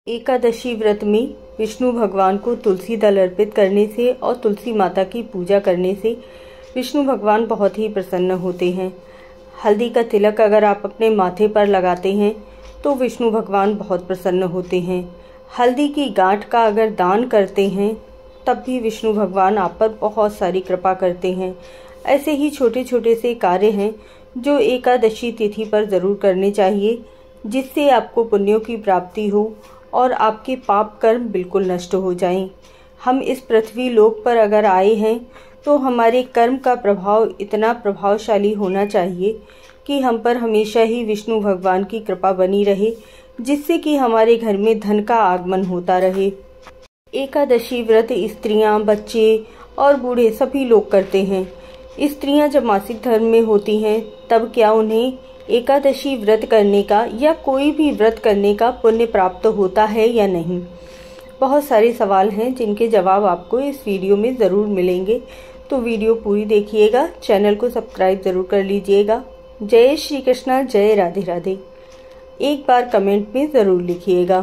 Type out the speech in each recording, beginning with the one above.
एकादशी व्रत में विष्णु भगवान को तुलसी दल अर्पित करने से और तुलसी माता की पूजा करने से विष्णु भगवान बहुत ही प्रसन्न होते हैं। हल्दी का तिलक अगर आप अपने माथे पर लगाते हैं तो विष्णु भगवान बहुत प्रसन्न होते हैं। हल्दी की गांठ का अगर दान करते हैं तब भी विष्णु भगवान आप पर बहुत सारी कृपा करते हैं। ऐसे ही छोटे छोटे से कार्य हैं जो एकादशी तिथि पर ज़रूर करने चाहिए, जिससे आपको पुण्यों की प्राप्ति हो और आपके पाप कर्म बिल्कुल नष्ट हो जाएं। हम इस पृथ्वी लोक पर अगर आए हैं तो हमारे कर्म का प्रभाव इतना प्रभावशाली होना चाहिए कि हम पर हमेशा ही विष्णु भगवान की कृपा बनी रहे, जिससे कि हमारे घर में धन का आगमन होता रहे। एकादशी व्रत स्त्रियां, बच्चे और बूढ़े सभी लोग करते हैं। स्त्रियां जब मासिक धर्म में होती हैं तब क्या उन्हें एकादशी व्रत करने का या कोई भी व्रत करने का पुण्य प्राप्त होता है या नहीं? बहुत सारे सवाल हैं जिनके जवाब आपको इस वीडियो में ज़रूर मिलेंगे, तो वीडियो पूरी देखिएगा। चैनल को सब्सक्राइब ज़रूर कर लीजिएगा। जय श्री कृष्णा, जय राधे राधे। एक बार कमेंट में ज़रूर लिखिएगा।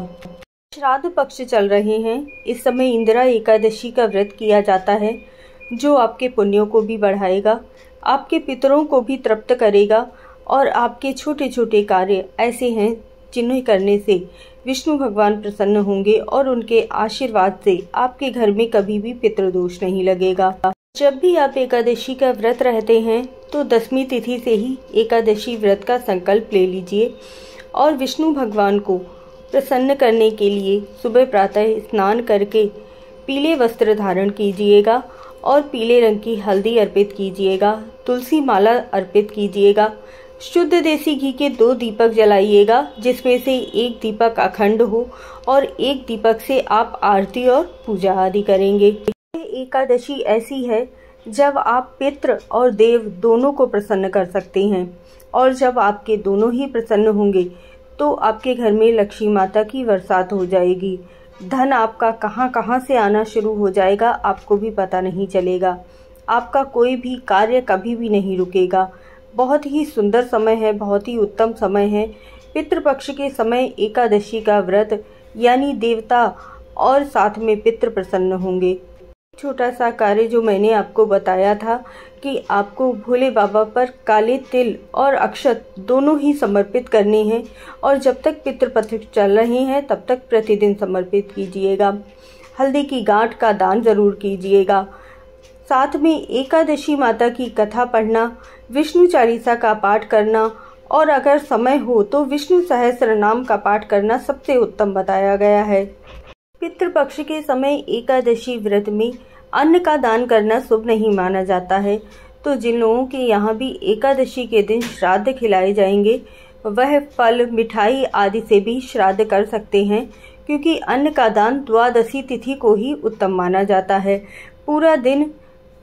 श्राद्ध पक्ष चल रहे हैं। इस समय इंदिरा एकादशी का व्रत किया जाता है, जो आपके पुण्यों को भी बढ़ाएगा, आपके पितरों को भी तृप्त करेगा और आपके छोटे छोटे कार्य ऐसे हैं जिन्हें करने से विष्णु भगवान प्रसन्न होंगे और उनके आशीर्वाद से आपके घर में कभी भी पितृदोष नहीं लगेगा। जब भी आप एकादशी का व्रत रहते हैं तो 10वीं तिथि से ही एकादशी व्रत का संकल्प ले लीजिए और विष्णु भगवान को प्रसन्न करने के लिए सुबह प्रातः स्नान करके पीले वस्त्र धारण कीजिएगा और पीले रंग की हल्दी अर्पित कीजिएगा, तुलसी माला अर्पित कीजिएगा। शुद्ध देसी घी के 2 दीपक जलाइएगा, जिसमें से एक दीपक अखंड हो और एक दीपक से आप आरती और पूजा आदि करेंगे। एकादशी ऐसी है जब आप पितृ और देव दोनों को प्रसन्न कर सकते हैं, और जब आपके दोनों ही प्रसन्न होंगे तो आपके घर में लक्ष्मी माता की बरसात हो जाएगी। धन आपका कहां कहां से आना शुरू हो जाएगा, आपको भी पता नहीं चलेगा। आपका कोई भी कार्य कभी भी नहीं रुकेगा। बहुत ही सुंदर समय है, बहुत ही उत्तम समय है। पितृपक्ष के समय एकादशी का व्रत यानी देवता और साथ में पितृ प्रसन्न होंगे। छोटा सा कार्य जो मैंने आपको बताया था कि आपको भोले बाबा पर काले तिल और अक्षत दोनों ही समर्पित करने हैं, और जब तक पितृपक्ष चल रहे हैं तब तक प्रतिदिन समर्पित कीजिएगा। हल्दी की गांठ का दान जरूर कीजिएगा। साथ में एकादशी माता की कथा पढ़ना, विष्णु चालीसा का पाठ करना और अगर समय हो तो विष्णु सहस्त्र नाम का पाठ करना सबसे उत्तम बताया गया है। पितृपक्ष के समय एकादशी व्रत में अन्न का दान करना शुभ नहीं माना जाता है, तो जिन लोगों के यहाँ भी एकादशी के दिन श्राद्ध खिलाए जाएंगे वह फल, मिठाई आदि से भी श्राद्ध कर सकते हैं, क्योंकि अन्न का दान द्वादशी तिथि को ही उत्तम माना जाता है। पूरा दिन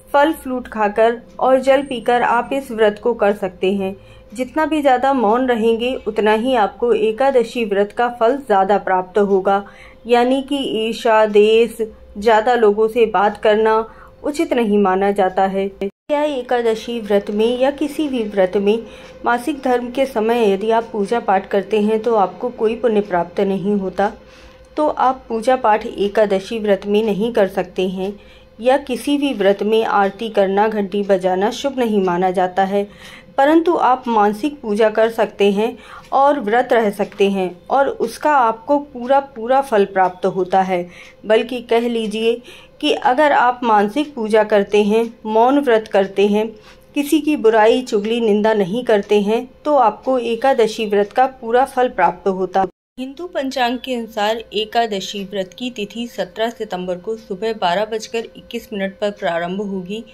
फल फ्रूट खाकर और जल पीकर आप इस व्रत को कर सकते हैं। जितना भी ज़्यादा मौन रहेंगे उतना ही आपको एकादशी व्रत का फल ज़्यादा प्राप्त होगा। यानी कि ईर्ष्या, देश, ज़्यादा लोगों से बात करना उचित नहीं माना जाता है। या एकादशी व्रत में या किसी भी व्रत में मासिक धर्म के समय यदि आप पूजा पाठ करते हैं तो आपको कोई पुण्य प्राप्त नहीं होता, तो आप पूजा पाठ एकादशी व्रत में नहीं कर सकते हैं। या किसी भी व्रत में आरती करना, घंटी बजाना शुभ नहीं माना जाता है, परंतु आप मानसिक पूजा कर सकते हैं और व्रत रह सकते हैं और उसका आपको पूरा फल प्राप्त होता है। बल्कि कह लीजिए कि अगर आप मानसिक पूजा करते हैं, मौन व्रत करते हैं, किसी की बुराई, चुगली, निंदा नहीं करते हैं, तो आपको एकादशी व्रत का पूरा फल प्राप्त होता है। हिंदू पंचांग के अनुसार एकादशी व्रत की तिथि 17 सितंबर को सुबह 12:21 पर प्रारंभ होगी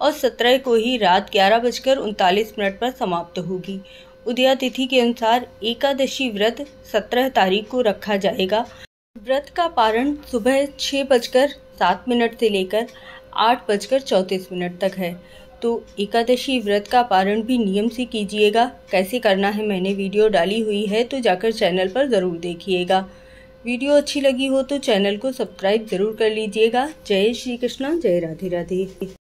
और 17 को ही रात 11:39 पर समाप्त होगी। उदया तिथि के अनुसार एकादशी व्रत 17 तारीख को रखा जाएगा। व्रत का पारण सुबह 6:07 से लेकर 8:34 तक है। तो एकादशी व्रत का पारण भी नियम से कीजिएगा। कैसे करना है मैंने वीडियो डाली हुई है, तो जाकर चैनल पर ज़रूर देखिएगा। वीडियो अच्छी लगी हो तो चैनल को सब्सक्राइब ज़रूर कर लीजिएगा। जय श्री कृष्णा, जय राधे राधे।